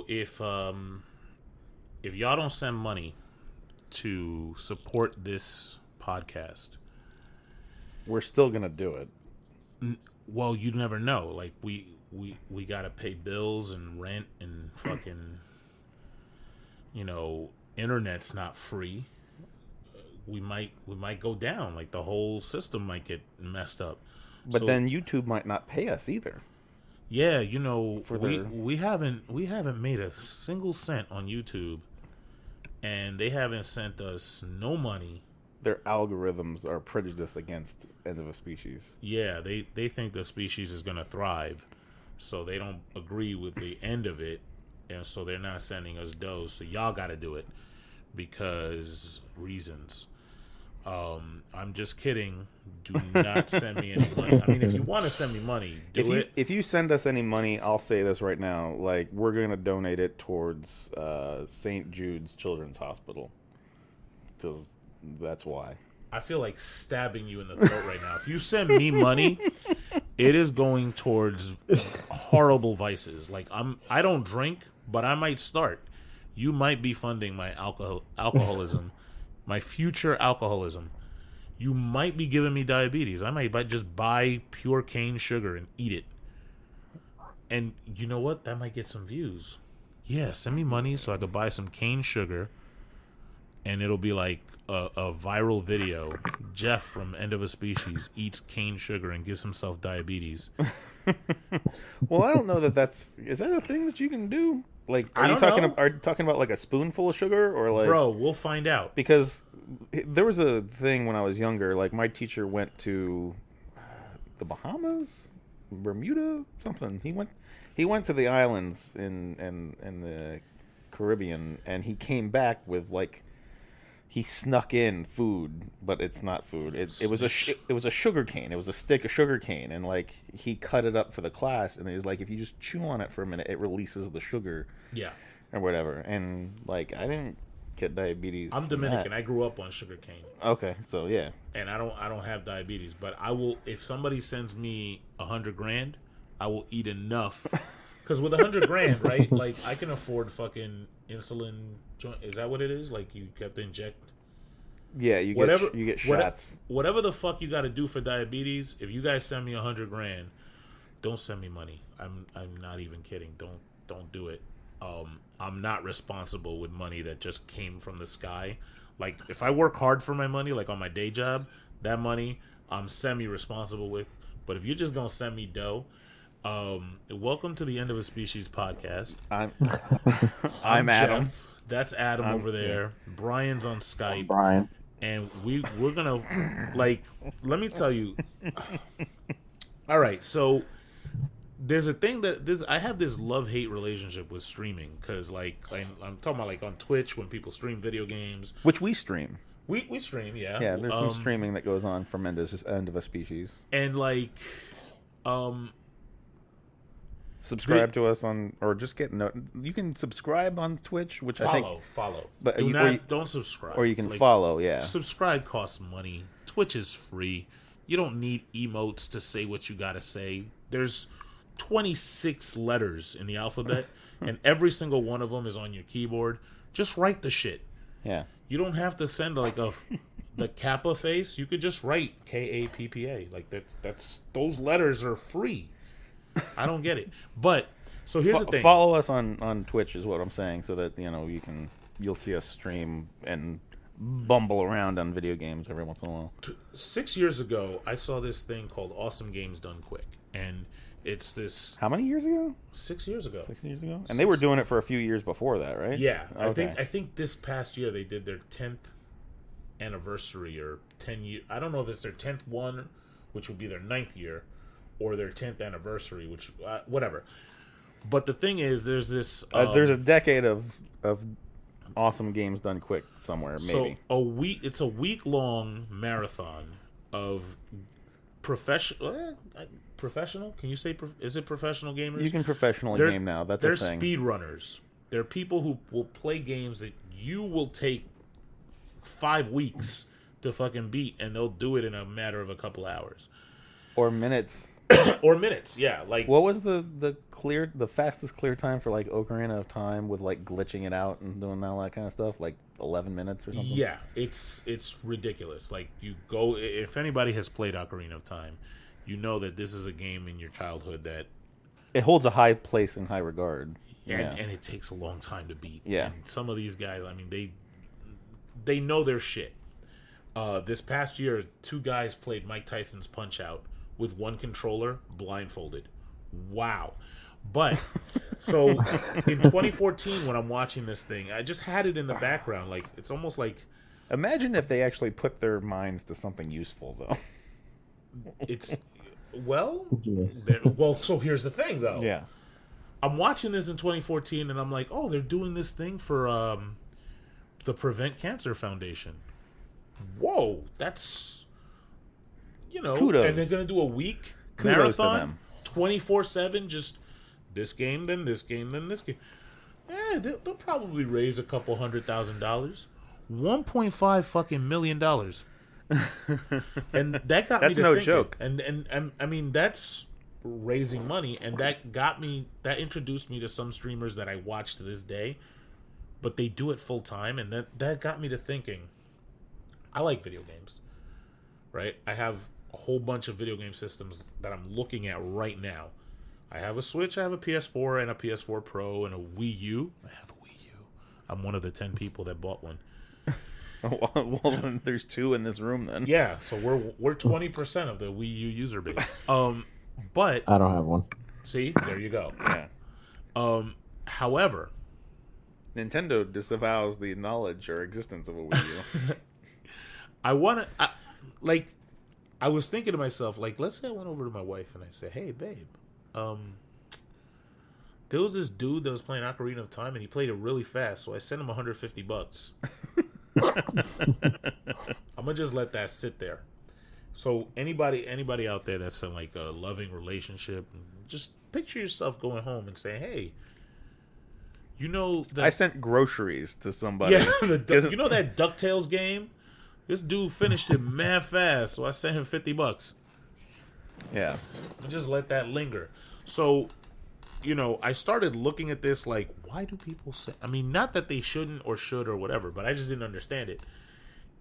if y'all don't send money to support this podcast, we're still gonna do it. Well, you never know. Like we gotta pay bills and rent and fucking, internet's not free. We might go down. Like the whole system might get messed up. But then YouTube might not pay us either. Yeah, we haven't made a single cent on YouTube, and they haven't sent us no money. Their algorithms are prejudiced against end of a species. Yeah, they think the species is gonna thrive, so they don't agree with the end of it, and so they're not sending us dough. So y'all got to do it because reasons. I'm just kidding. Do not send me any money. I mean, if you want to send me money, do it. If you send us any money, I'll say this right now. Like, we're going to donate it towards St. Jude's Children's Hospital. Because that's why. I feel like stabbing you in the throat right now. If you send me money, it is going towards horrible vices. Like, I don't drink, but I might start. You might be funding my alcoholism. My future alcoholism. You might be giving me diabetes. I might just buy pure cane sugar and eat it. And you know what? That might get some views. Yeah, send me money so I could buy some cane sugar. And it'll be like a viral video. Jeff from End of a Species eats cane sugar and gives himself diabetes. Well, I don't know is that a thing that you can do? Like, are you talking about like a spoonful of sugar or like? Bro, we'll find out. Because there was a thing when I was younger. Like, my teacher went to the Bahamas, Bermuda, something. He went to the islands in the Caribbean, and he came back with like. He snuck in food, but it's not food. It was a sugar cane. It was a stick of sugar cane, and like he cut it up for the class, and he was like, if you just chew on it for a minute, it releases the sugar. Yeah. Or whatever. And like, I didn't get diabetes. I'm Dominican. I grew up on sugar cane. Okay, so yeah. And I don't have diabetes, but I will. If somebody sends me $100,000, I will eat enough. Because with $100,000, right? Like, I can afford fucking insulin. Is that what it is? Like, you have to inject. Yeah, you get shots. Whatever the fuck you got to do for diabetes. If you guys send me $100,000, don't send me money. I'm not even kidding. Don't do it. I'm not responsible with money that just came from the sky. Like, if I work hard for my money, like on my day job, that money I'm semi-responsible with. But if you're just gonna send me dough. Welcome to the End of a Species podcast. I'm Adam. Jeff. That's Adam over there. Brian's on Skype. I'm Brian. And we're gonna like. Let me tell you. All right, so there's a thing I have this love-hate relationship with streaming because like I'm talking about like on Twitch when people stream video games, which we stream. We stream, yeah. Yeah, there's some streaming that goes on from End of a Species. And like, subscribe to us on, or just get you can subscribe on Twitch, which I think follow. But don't subscribe, or you can follow. Yeah, subscribe costs money. Twitch is free. You don't need emotes to say what you gotta say. There's 26 letters in the alphabet, and every single one of them is on your keyboard. Just write the shit. Yeah, you don't have to send like the Kappa face. You could just write KAPPA. Like that's those letters are free. I don't get it. But so here's the thing. Follow us on Twitch is what I'm saying, so that you'll see us stream and bumble around on video games every once in a while. 6 years ago, I saw this thing called Awesome Games Done Quick, and it's this. How many years ago? 6 years ago. 6 years ago, and they were doing it for a few years before that, right? Yeah, okay. I think this past year they did their 10th anniversary or 10 year. I don't know if it's their 10th one, which would be their 9th year. Or their 10th anniversary, which whatever. But the thing is, there's this. There's a decade of awesome games done quick somewhere. Maybe so it's a week-long marathon of professional. Can you say? Is it professional gamers? You can professional game now. That's a thing. They're speedrunners. They're people who will play games that you will take 5 weeks to fucking beat, and they'll do it in a matter of a couple hours or minutes. or minutes. Yeah, like What was the fastest clear time for like Ocarina of Time with like glitching it out and doing all that kind of stuff? Like 11 minutes or something? yeah, it's ridiculous. Like you go, if anybody has played Ocarina of Time, you know that this is a game in your childhood that It holds a high place in high regard. and it takes a long time to beat. Yeah. And some of these guys, I mean, they know their shit. This past year, 2 guys played Mike Tyson's Punch Out with 1 controller, blindfolded. Wow. But so in 2014, when I'm watching this thing, I just had it in the background. Like it's almost like Imagine if they actually put their minds to something useful, though. it's well. So here's the thing, though. Yeah. I'm watching this in 2014, and I'm like, oh, they're doing this thing for the Prevent Cancer Foundation. Whoa, that's Kudos. And they're gonna do a week Kudos to marathon, them. 24/7, just this game, then this game, then this game. They'll probably raise a couple $100,000, $1.5 fucking million, and that got me. That's to no thinking. joke. And I mean that's raising money, and that introduced me to some streamers that I watch to this day, but they do it full time, and that got me to thinking. I like video games, right? I have a whole bunch of video game systems that I'm looking at right now. I have a Switch, I have a PS4 and a PS4 Pro and a Wii U. I have a Wii U. I'm one of the 10 people that bought one. Well, then there's 2 in this room then. Yeah, so we're 20% of the Wii U user base. But I don't have one. see, there you go. Yeah. However, Nintendo disavows the knowledge or existence of a Wii U. I was thinking to myself, like, let's say I went over to my wife and I said, "Hey, babe, there was this dude that was playing Ocarina of Time and he played it really fast, so I sent him $150. I'm gonna just let that sit there. So anybody out there that's in like a loving relationship, just picture yourself going home and saying, "Hey, I sent groceries to somebody. yeah, you know that DuckTales game? This dude finished it mad fast, so I sent him $50. Yeah. Just let that linger." So, I started looking at this like, why do people say? I mean, not that they shouldn't or should or whatever, but I just didn't understand it.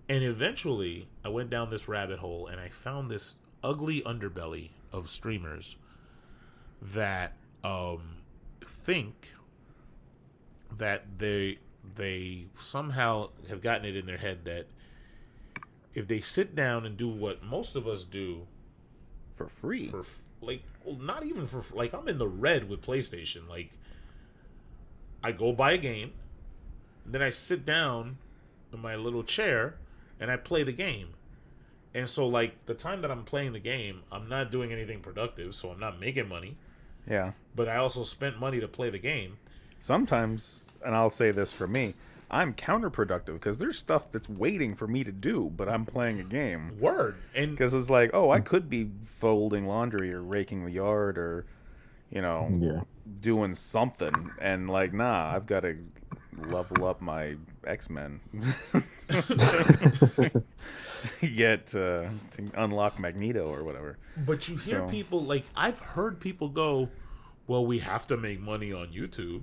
And eventually, I went down this rabbit hole and I found this ugly underbelly of streamers that think that they somehow have gotten it in their head that if they sit down and do what most of us do For free. not even for like, I'm in the red with PlayStation. Like, I go buy a game, then I sit down in my little chair and I play the game. And so, like, the time that I'm playing the game, I'm not doing anything productive, so I'm not making money. Yeah. But I also spent money to play the game. Sometimes, and I'll say this for me, I'm counterproductive because there's stuff that's waiting for me to do, but I'm playing a game. Word. And Because it's like, oh, I could be folding laundry or raking the yard or, doing something. And like, nah, I've got to level up my X-Men to unlock Magneto or whatever. But you hear people, like, I've heard people go, well, we have to make money on YouTube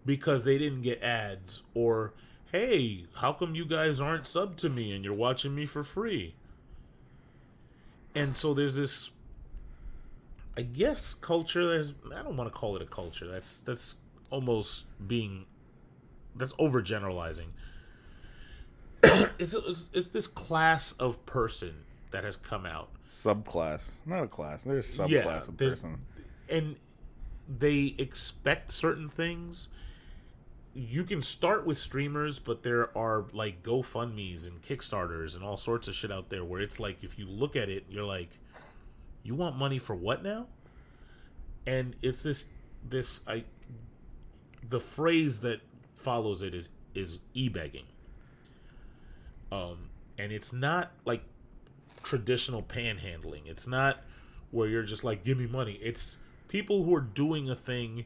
because they didn't get ads, or, hey, how come you guys aren't subbed to me and you're watching me for free? And so there's this, I guess, culture. I don't want to call it a culture. That's almost being, that's overgeneralizing. It's this class of person that has come out. Subclass. Not a class. There's subclass of person. And they expect certain things. You can start with streamers, but there are like GoFundMes and Kickstarters and all sorts of shit out there where it's like, if you look at it, you're like, you want money for what now? And it's the phrase that follows it is e-begging. And it's not like traditional panhandling. It's not where you're just like, give me money. It's people who are doing a thing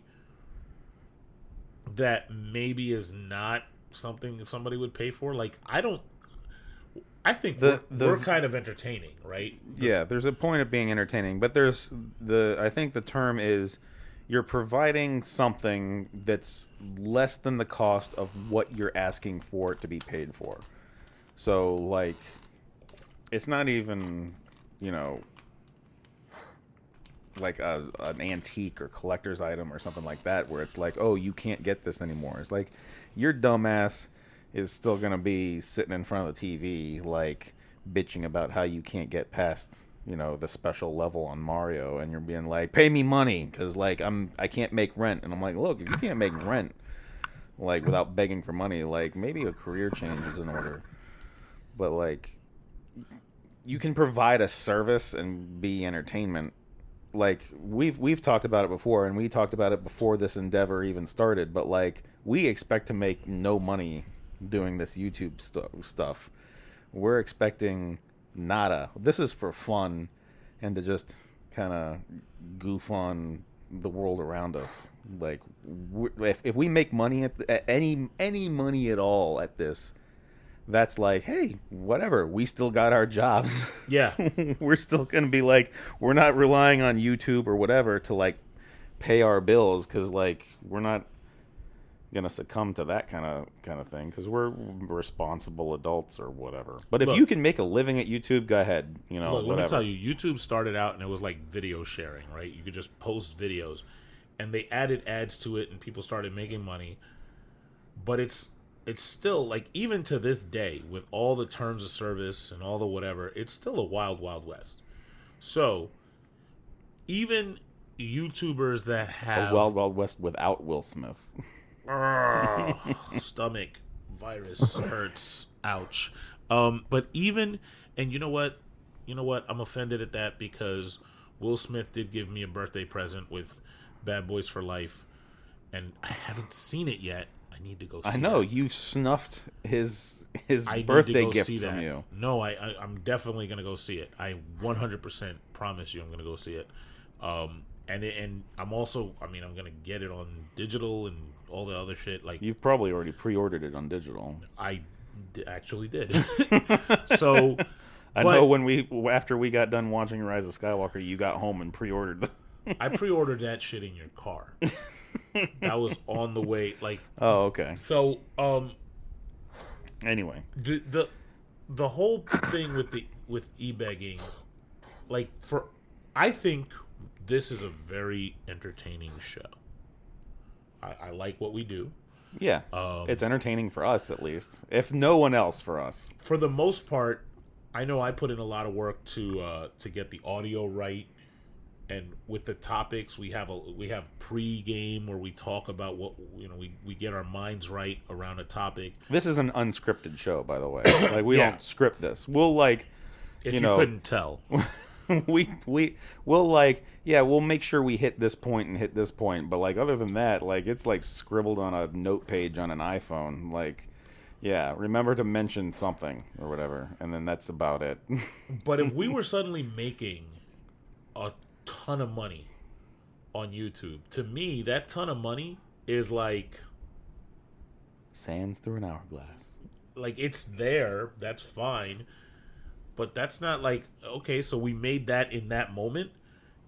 that maybe is not something somebody would pay for. Like, I think we're kind of entertaining, right? Yeah, there's a point of being entertaining, but I think the term is you're providing something that's less than the cost of what you're asking for it to be paid for. So, like, it's not even, like an antique or collector's item or something like that where it's like, oh, you can't get this anymore. It's like your dumbass is still going to be sitting in front of the TV, like, bitching about how you can't get past, the special level on Mario, and you're being like, pay me money, because, like, I can't make rent. And I'm like, look, if you can't make rent, like, without begging for money, like, maybe a career change is in order. But, like, you can provide a service and be entertainment. Like, we've talked about it before, and we talked about it before this endeavor even started, but, like, we expect to make no money doing this YouTube stuff. We're expecting nada. This is for fun and to just kind of goof on the world around us. Like, if we make money at any money at all at this, that's like, hey, whatever. We still got our jobs. Yeah. We're still going to be like, we're not relying on YouTube or whatever to, like, pay our bills, because, like, we're not gonna succumb to that kind of thing, because we're responsible adults or whatever. But if you can make a living at YouTube, go ahead. Let me tell you, YouTube started out and it was like video sharing, right? You could just post videos, and they added ads to it, and people started making money. But it's still, like, even to this day, with all the terms of service and all the whatever, it's still a wild, wild west. So even YouTubers that have a wild, wild west without Will Smith. Stomach virus hurts. Ouch. But even, and you know what? I'm offended at that, because Will Smith did give me a birthday present with Bad Boys for Life, and I haven't seen it yet. I need to go see it. I know, you snuffed his birthday gift from you. No, I'm definitely going to go see it. I 100% promise you I'm going to go see it. And I'm also, I'm going to get it on digital and all the other shit. Like, you've probably already pre-ordered it on digital. I actually did. So I know after we got done watching Rise of Skywalker, you got home and pre-ordered the I pre-ordered that shit in your car. That was on the way. Like, oh, okay. So anyway, the whole thing with e-begging, like, I think this is a very entertaining show. I like what we do. Yeah, it's entertaining for us, at least, if no one else, for us. For the most part, I know I put in a lot of work to get the audio right, and with the topics, we have pre-game where we talk about what we get our minds right around a topic. This is an unscripted show, by the way. Like, we don't script this. We'll, like, if you couldn't tell. we'll make sure we hit this point and hit this point, but, like, other than that, like, it's like scribbled on a note page on an iPhone. Like, yeah, remember to mention something or whatever, and then that's about it. But if we were suddenly making a ton of money on YouTube, to me that ton of money is like sands through an hourglass. Like, it's there, that's fine. But that's not like, okay, so we made that in that moment,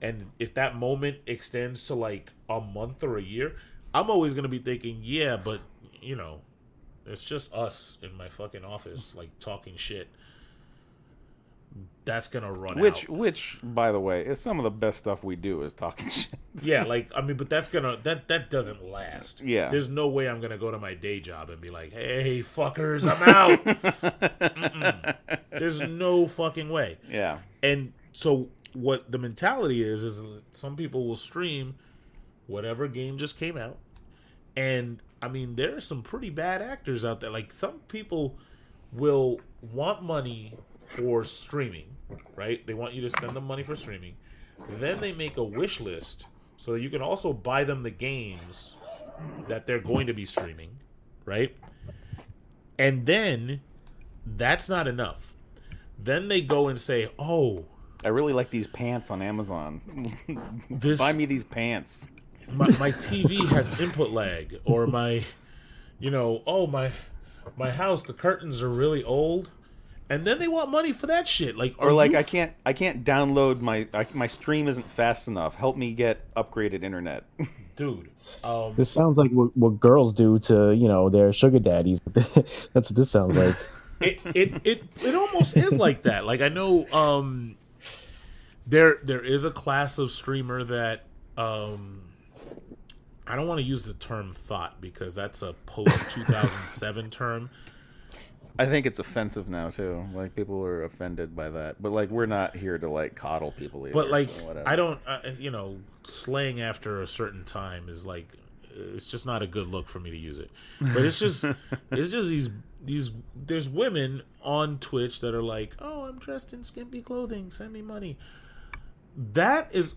and if that moment extends to, like, a month or a year, I'm always going to be thinking, yeah, but, it's just us in my fucking office, like, talking shit. That's going to run out. Which, by the way, is some of the best stuff we do, is talking shit. Yeah, like, but that's that doesn't last. Yeah. There's no way I'm going to go to my day job and be like, hey, fuckers, I'm out. There's no fucking way. Yeah. And so what the mentality is some people will stream whatever game just came out. And, there are some pretty bad actors out there. Like, some people will want money for streaming, right? They want you to send them money for streaming. Then they make a wish list so that you can also buy them the games that they're going to be streaming, right? And then that's not enough. Then they go and say, oh, I really like these pants on Amazon. Buy me these pants. My TV has input lag, or my house, the curtains are really old, And then they want money for that shit. Like, or like I can't download my stream isn't fast enough. Help me get upgraded internet. Dude, this sounds like what girls do to their sugar daddies. That's what this sounds like. it almost is like that. Like, I know there is a class of streamer that I don't want to use the term thought because that's a post 2007 term. I think it's offensive now too. Like, people are offended by that, but like, we're not here to like coddle people either. But like, I don't, slaying after a certain time is like, it's just not a good look for me to use it. But it's just these. There's women on Twitch that are like, oh, I'm dressed in skimpy clothing, send me money. That is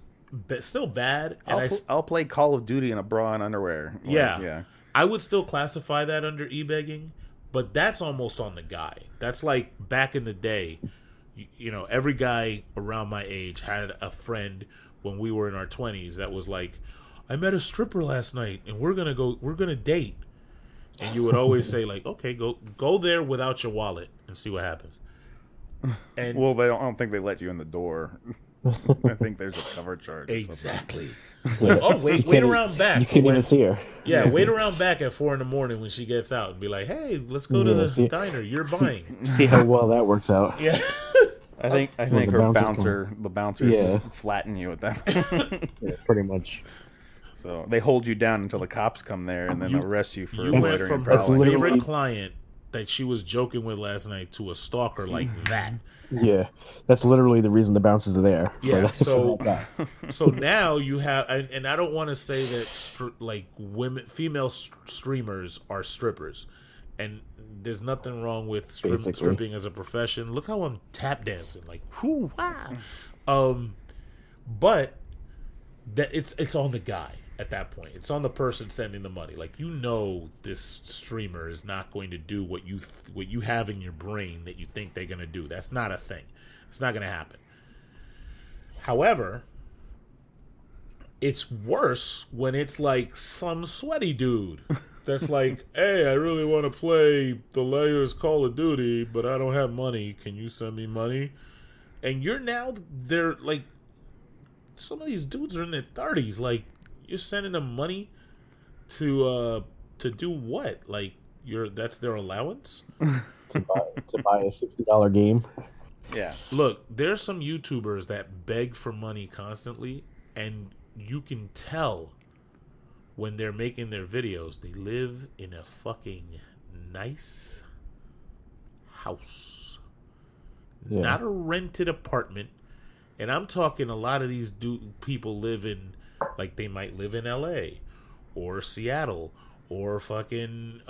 still bad. And I'll play Call of Duty in a bra and underwear. Like, yeah. I would still classify that under e-begging. But that's almost on the guy. That's like back in the day, every guy around my age had a friend when we were in our 20s that was like, I met a stripper last night and we're going to date. And you would always say like, okay, go there without your wallet and see what happens. And well, I don't think they let you in the door. I think there's a cover charge. Exactly. Oh, wait around back. You can't even see her. Yeah, wait around back at 4 a.m. when she gets out and be like, "Hey, let's go to the diner. You're buying." See how well that works out. Yeah. I think the bouncers just flatten you at that. Yeah, pretty much. So they hold you down until the cops come there and then arrest you for you went from her prowling. favorite client that she was joking with last night to a stalker like that. Yeah, that's literally the reason the bouncers are there. Yeah, so now you have, and I don't want to say that female streamers are strippers, and there's nothing wrong with stripping as a profession. Look how I'm tap dancing, like whoo wow. But that it's on the guy at that point. It's on the person sending the money. Like, this streamer is not going to do what you have in your brain that you think they're going to do. That's not a thing. It's not going to happen. However, it's worse when it's like some sweaty dude that's like, hey, I really want to play the layers Call of Duty, but I don't have money. Can you send me money? And they're like, some of these dudes are in their 30s. Like, you're sending them money to do what? Like, that's their allowance to buy a $60 game. Yeah. Look, there's some YouTubers that beg for money constantly, and you can tell when they're making their videos, they live in a fucking nice house, not a rented apartment. And I'm talking a lot of these people live in. Like, they might live in L.A. or Seattle or fucking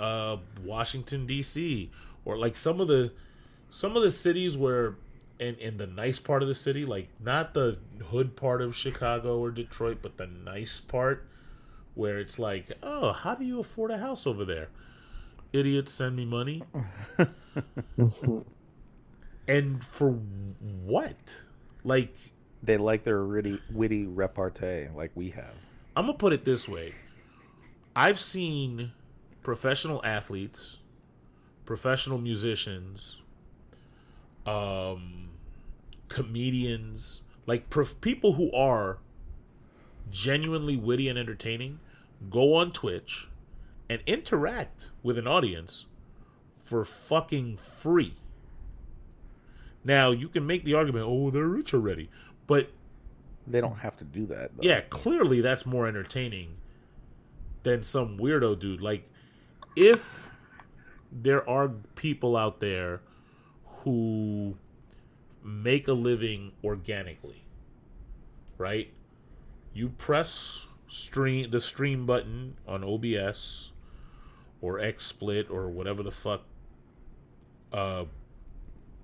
Washington, D.C. or like some of the cities where in the nice part of the city, like not the hood part of Chicago or Detroit, but the nice part where it's like, oh, how do you afford a house over there? Idiots, send me money. And for what? Like, they like their witty repartee like we have. I'm going to put it this way. I've seen professional athletes, professional musicians, comedians, like people who are genuinely witty and entertaining go on Twitch and interact with an audience for fucking free. Now, you can make the argument, oh, they're rich already. But they don't have to do that, though. Yeah, clearly that's more entertaining than some weirdo dude. Like, if there are people out there who make a living organically, right? You press the stream button on OBS or XSplit or whatever the fuck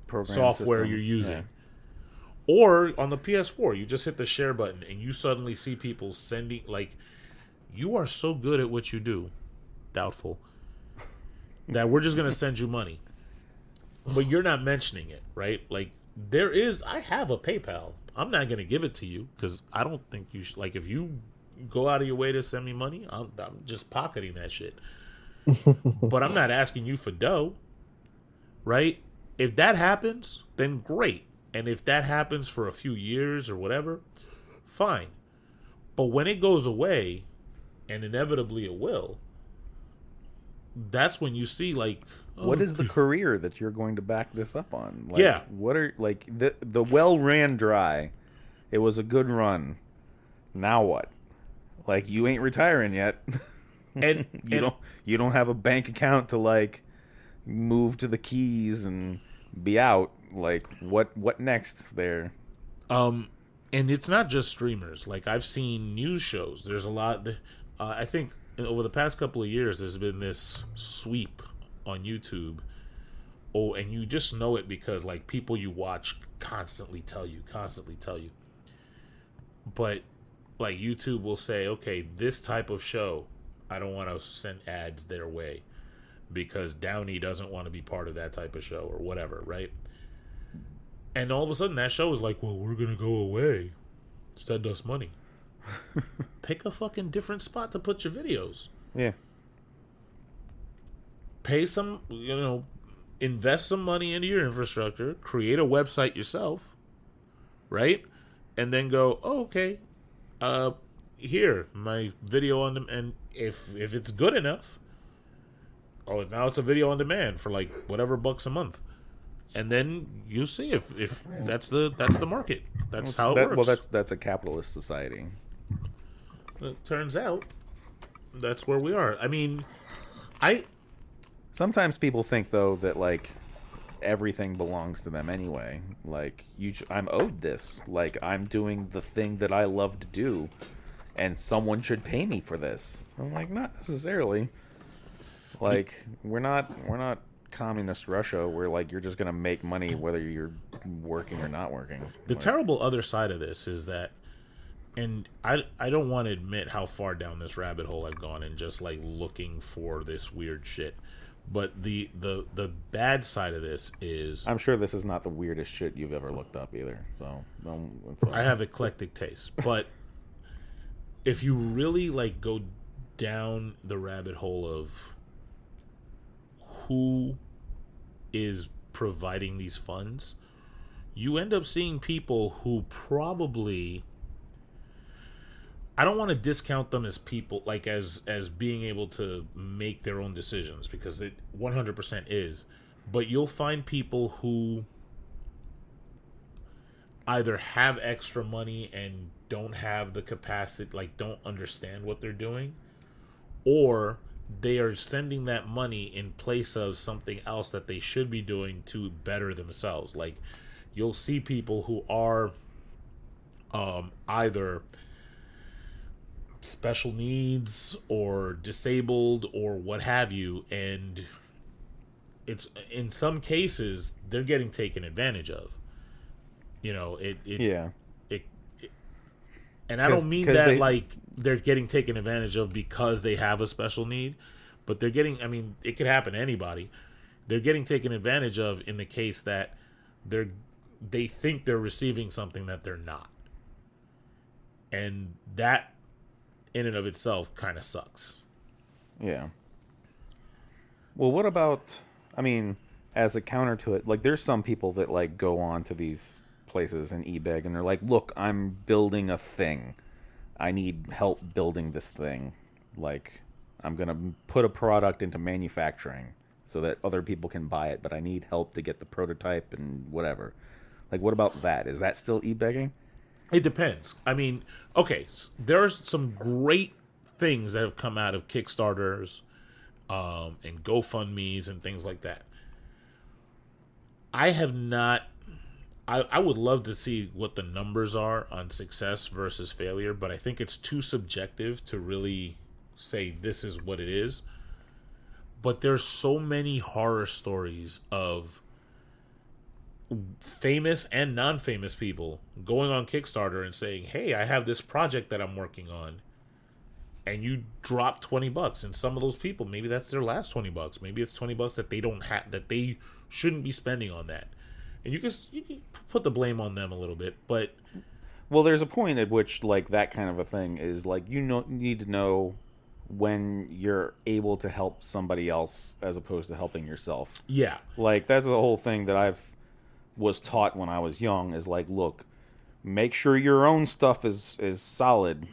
software you're using. Yeah. Or on the PS4, you just hit the share button and you suddenly see people sending, like, you are so good at what you do, doubtful, that we're just going to send you money. But you're not mentioning it, right? Like, I have a PayPal. I'm not going to give it to you because I don't think you should. Like, if you go out of your way to send me money, I'm just pocketing that shit. But I'm not asking you for dough, right? If that happens, then great. And if that happens for a few years or whatever, fine. But when it goes away, and inevitably it will, that's when you see like, what is the career that you're going to back this up on? Like, Yeah. What are like the well ran dry? It was a good run. Now what? Like, you ain't retiring yet. and You don't have a bank account to like move to the Keys and be out. Like, what next there? and it's not just streamers. Like, I've seen news shows. There's a lot. I think over the past couple of years, there's been this sweep on YouTube. Oh, and you just know it because like people you watch constantly tell you. But like YouTube will say, okay, this type of show, I don't want to send ads their way because Downey doesn't want to be part of that type of show or whatever, right? And all of a sudden that show is like, well, we're going to go away. Send us money. Pick a fucking different spot to put your videos. Yeah. Pay some, invest some money into your infrastructure, create a website yourself, right? And then go, oh, okay, here, my video on them, and if it's good enough, now it's a video on demand for like whatever bucks a month, and then you see if that's the market. That's how it works. Well, that's a capitalist society. It turns out that's where we are. I mean, Sometimes people think though that like everything belongs to them anyway. Like I'm owed this. Like I'm doing the thing that I love to do, and someone should pay me for this. I'm like, not necessarily. Like we're not communist Russia where like you're just gonna make money whether you're working or not working. The terrible other side of this is that, and I don't want to admit how far down this rabbit hole I've gone in just like looking for this weird shit. But the bad side of this is, I'm sure this is not the weirdest shit you've ever looked up either. So I have eclectic taste. But if you really like go down the rabbit hole of who is providing these funds, you end up seeing people who probably, I don't want to discount them as people, like as being able to make their own decisions, because it 100% is. But you'll find people who either have extra money and don't have the capacity, like don't understand what they're doing, or they are sending that money in place of something else that they should be doing to better themselves. Like you'll see people who are either special needs or disabled or what have you, and it's in some cases they're getting taken advantage of. And I don't mean that like they're getting taken advantage of because they have a special need, but they're getting, I mean, it could happen to anybody. They're getting taken advantage of in the case that they think they're receiving something that they're not. And that in and of itself kind of sucks. Yeah. Well, what about, I mean, as a counter to it, like there's some people that like go on to these places and e-beg and they're like, look, I'm building a thing. I need help building this thing. Like I'm going to put a product into manufacturing so that other people can buy it, but I need help to get the prototype and whatever. Like what about that? Is that still e-begging? It depends. I mean, okay, there are some great things that have come out of Kickstarters and GoFundMes and things like that. I have not... I would love to see what the numbers are on success versus failure, but I think it's too subjective to really say this is what it is. But there's so many horror stories of famous and non-famous people going on Kickstarter and saying, hey, I have this project that I'm working on, and you drop $20, and some of those people, maybe that's their last $20, maybe it's $20 that they don't have, that they shouldn't be spending on that, and you can put the blame on them a little bit. But well, there's a point at which like that kind of a thing is like, need to know when you're able to help somebody else as opposed to helping yourself. Yeah. Like, that's the whole thing that was taught when I was young, is like, look, make sure your own stuff is solid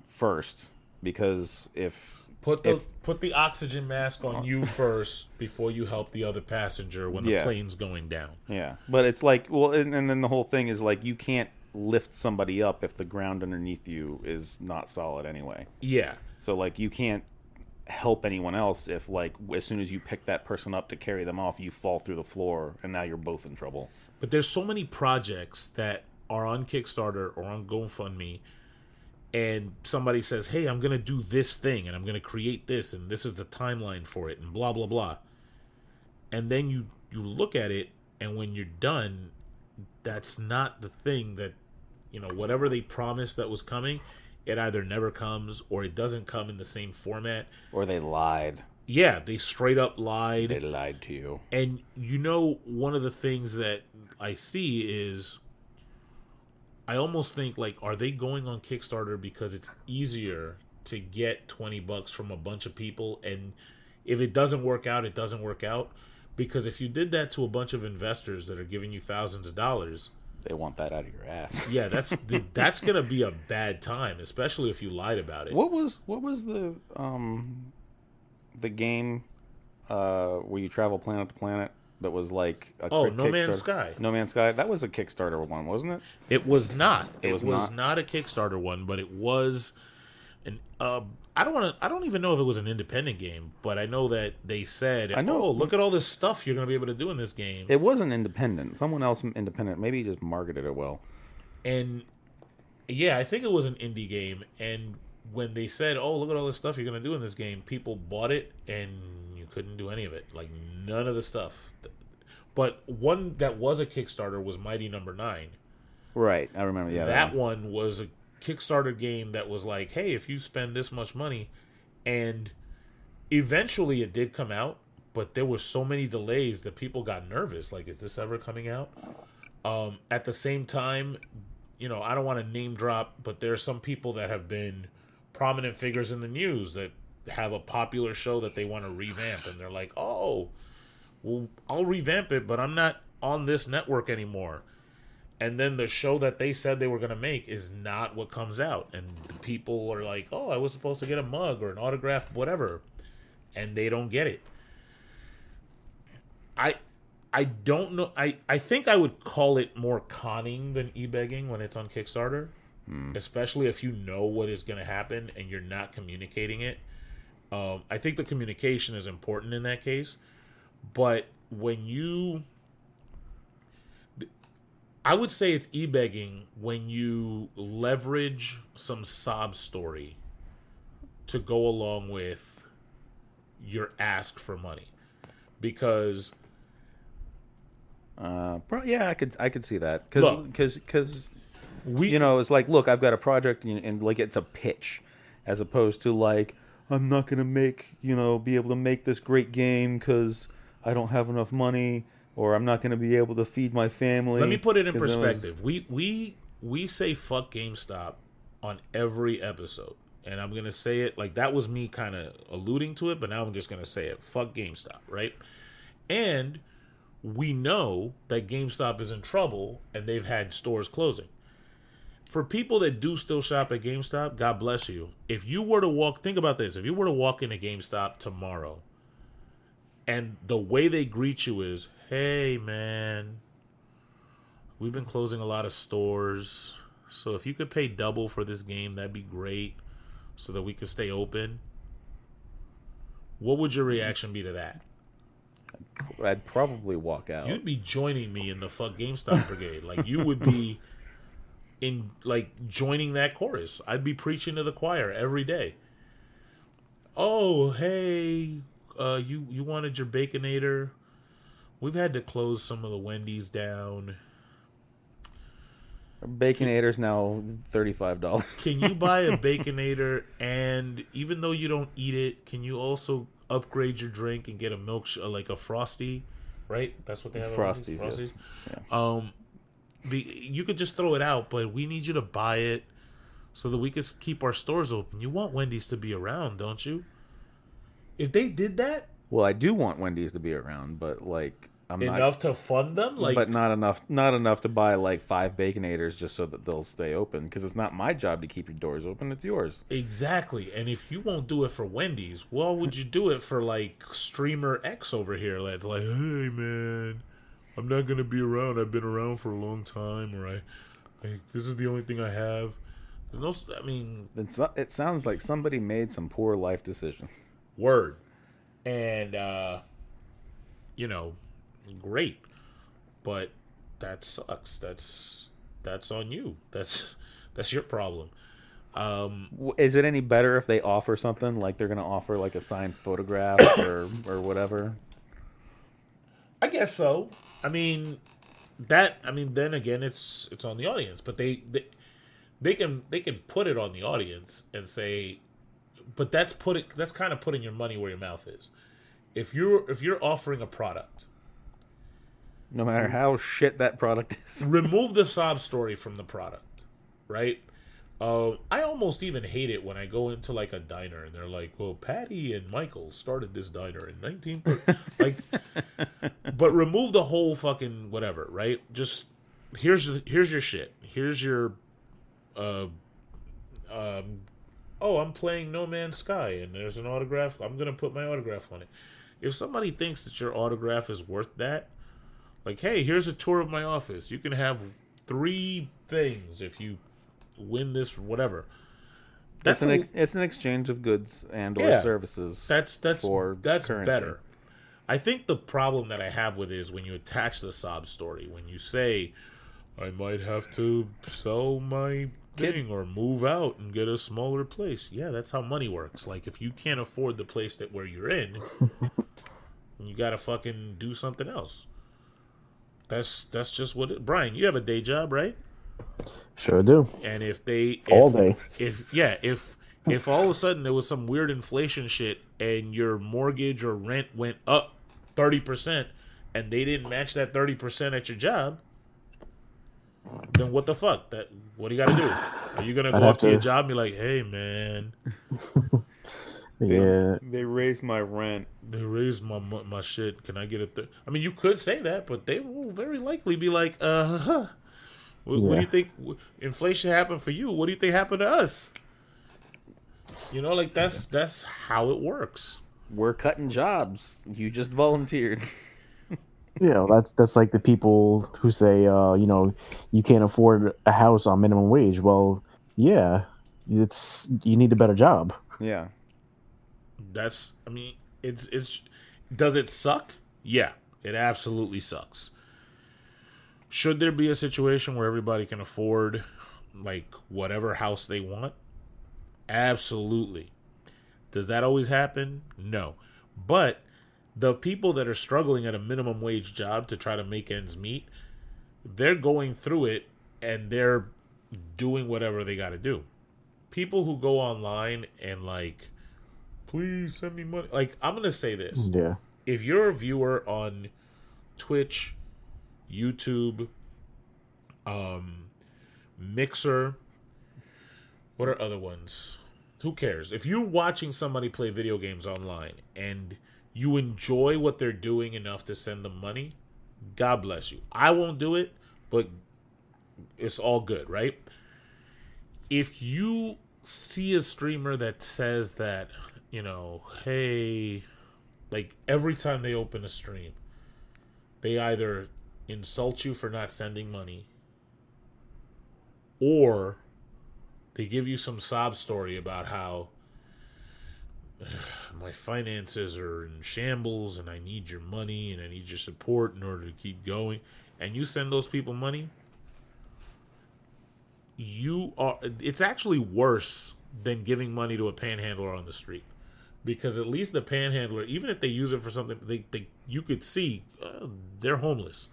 first, because if Put the oxygen mask on you first before you help the other passenger when the plane's going down. Yeah, but it's like, well, and then the whole thing is like, you can't lift somebody up if the ground underneath you is not solid anyway. Yeah. So like, you can't help anyone else if, like, as soon as you pick that person up to carry them off, you fall through the floor and now you're both in trouble. But there's so many projects that are on Kickstarter or on GoFundMe, and somebody says, hey, I'm going to do this thing, and I'm going to create this, and this is the timeline for it, and blah, blah, blah. And then you look at it, and when you're done, that's not the thing that, whatever they promised that was coming, it either never comes, or it doesn't come in the same format. Or they lied. Yeah, they straight up lied. They lied to you. And one of the things that I see is, I almost think, like, are they going on Kickstarter because it's easier to get $20 from a bunch of people, and if it doesn't work out, it doesn't work out? Because if you did that to a bunch of investors that are giving you thousands of dollars, they want that out of your ass. Yeah, that's gonna be a bad time, especially if you lied about it. What was the game where you travel planet to planet? That was like No Man's Sky. No Man's Sky. That was a Kickstarter one, wasn't it? It was not. It was not? not a Kickstarter one, but it was an. I don't even know if it was an independent game, but I know that they said, "Oh, look at all this stuff you're going to be able to do in this game." It wasn't independent. Someone else independent. Maybe he just marketed it well. And yeah, I think it was an indie game. And when they said, "Oh, look at all this stuff you're going to do in this game," people bought it, and you couldn't do any of it. Like, none of the stuff. But one that was a Kickstarter was Mighty Number 9. Right, I remember. Yeah, that one was a Kickstarter game that was like, hey, if you spend this much money, and eventually it did come out, but there were so many delays that people got nervous. Like, is this ever coming out? At the same time, I don't want to name drop, but there are some people that have been prominent figures in the news that have a popular show that they want to revamp, and they're like, oh, well, I'll revamp it, but I'm not on this network anymore. And then the show that they said they were going to make is not what comes out. And the people are like, oh, I was supposed to get a mug or an autograph, whatever. And they don't get it. I don't know. I think I would call it more conning than e-begging when it's on Kickstarter. Especially if you know what is going to happen and you're not communicating it. I think the communication is important in that case. But I would say it's e-begging when you leverage some sob story to go along with your ask for money. Because I could see that, because it's like, look, I've got a project, and like, it's a pitch, as opposed to like, I'm not gonna be able to make this great game because I don't have enough money, or I'm not gonna be able to feed my family. Let me put it in perspective. We say fuck GameStop on every episode, and I'm gonna say it like that was me kind of alluding to it, but now I'm just gonna say it. Fuck GameStop, right? And we know that GameStop is in trouble and they've had stores closing. For people that do still shop at GameStop, God bless you. If you were to think about this, if you were to walk into GameStop tomorrow and the way they greet you is, hey man, we've been closing a lot of stores, so if you could pay double for this game, that'd be great, so that we could stay open. What would your reaction be to that? I'd probably walk out. You'd be joining me in the fuck GameStop brigade. Like, you would be in, like, joining that chorus. I'd be preaching to the choir every day. Oh, hey, you wanted your Baconator? We've had to close some of the Wendy's down. Baconator's now $35. Can you buy a Baconator, and even though you don't eat it, can you also upgrade your drink and get a like a Frosty, right? That's what they have. Frosties. Yes. Yeah. You could just throw it out, but we need you to buy it so that we can keep our stores open. You want Wendy's to be around, don't you? If they did that, Well, I do want Wendy's to be around, but like I'm enough to fund them, like, but not enough to buy like 5 Baconators just so that they'll stay open. Because it's not my job to keep your doors open; it's yours. exactly. And if you won't do it for Wendy's, well, would you do it for like Streamer X over here? That's like, hey man, I'm not gonna be around. I've been around for a long time, or this is the only thing I have. There's no, I mean, It sounds like somebody made some poor life decisions. word, and great, but that sucks. That's on you. That's your problem. Is it any better if they offer something like they're going to offer like a signed photograph or whatever? I guess so. I mean, then again, it's on the audience, but they can put it on the audience and say, but that's kind of putting your money where your mouth is. If you're offering a product, No matter how shit that product is. remove the sob story from the product, right? I almost even hate it when I go into like a diner and they're like, "Well, Patty and Michael started this diner in 19." Like, but remove the whole fucking whatever, right? Just here's your shit. Here's your I'm playing No Man's Sky and there's an autograph. I'm gonna put my autograph on it. If somebody thinks that your autograph is worth that, like, hey, here's a tour of my office. You can have 3 things if you win this, whatever. It's an exchange of goods and or services. That's currency. better. I think the problem that I have with it is when you attach the sob story. When you say, I might have to sell my thing or move out and get a smaller place. Yeah, that's how money works. Like, if you can't afford the place that where you're in, you gotta fucking do something else. That's just what it... Brian, you have a day job, right? Sure do. And if all day. If all of a sudden there was some weird inflation shit and your mortgage or rent went up 30% and they didn't match that 30% at your job, then what the fuck? What do you got to do? Are you gonna go up to your job and be like, "Hey, man, Yeah, They raised my rent. they raised my shit. Can I get it?" I mean, you could say that, but they will very likely be like, What do you think? Inflation happened for you. What do you think happened to us? Like that's how it works. We're cutting jobs. You just volunteered. yeah. That's like the people who say, you can't afford a house on minimum wage. Well, yeah, you need a better job. Yeah. It's does it suck? Yeah, it absolutely sucks. Should there be a situation where everybody can afford like whatever house they want? Absolutely. Does that always happen? No. But the people that are struggling at a minimum wage job to try to make ends meet, they're going through it and they're doing whatever they got to do. People who go online and like, please send me money. Like, I'm going to say this. Yeah. If you're a viewer on Twitch, YouTube, Mixer, what are other ones? Who cares? If you're watching somebody play video games online and you enjoy what they're doing enough to send them money, God bless you. I won't do it, but it's all good, right? If you see a streamer that says that, hey, like every time they open a stream, they either insult you for not sending money or they give you some sob story about how my finances are in shambles and I need your money and I need your support in order to keep going, and you send those people money, it's actually worse than giving money to a panhandler on the street. Because at least the panhandler, even if they use it for something, you could see they're homeless.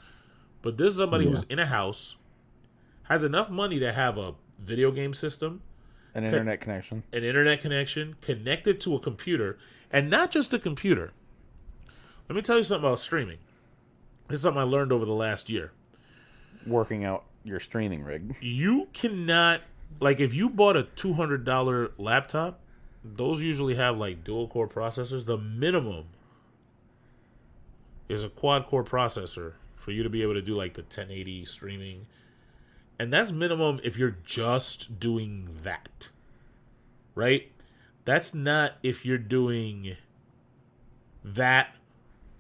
But this is somebody who's in a house, has enough money to have a video game system, An internet connection, connected to a computer, and not just a computer. Let me tell you something about streaming. This is something I learned over the last year. working out your streaming rig. You cannot like if you bought a $200 laptop, those usually have like dual core processors. The minimum is a quad core processor for you to be able to do like the 1080 streaming. And that's minimum if you're just doing that. Right? That's not if you're doing that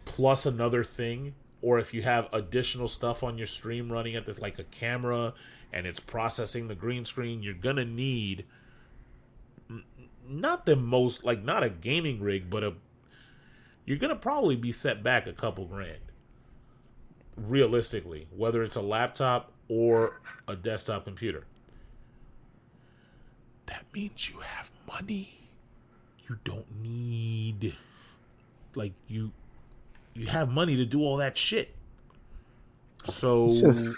plus another thing, or if you have additional stuff on your stream running at this, like a camera, and it's processing the green screen. You're gonna need not the most, like, not a gaming rig, but you're gonna probably be set back a couple grand, realistically, whether it's a laptop or a desktop computer. That means you have money. You don't need, like, you have money to do all that shit. So it's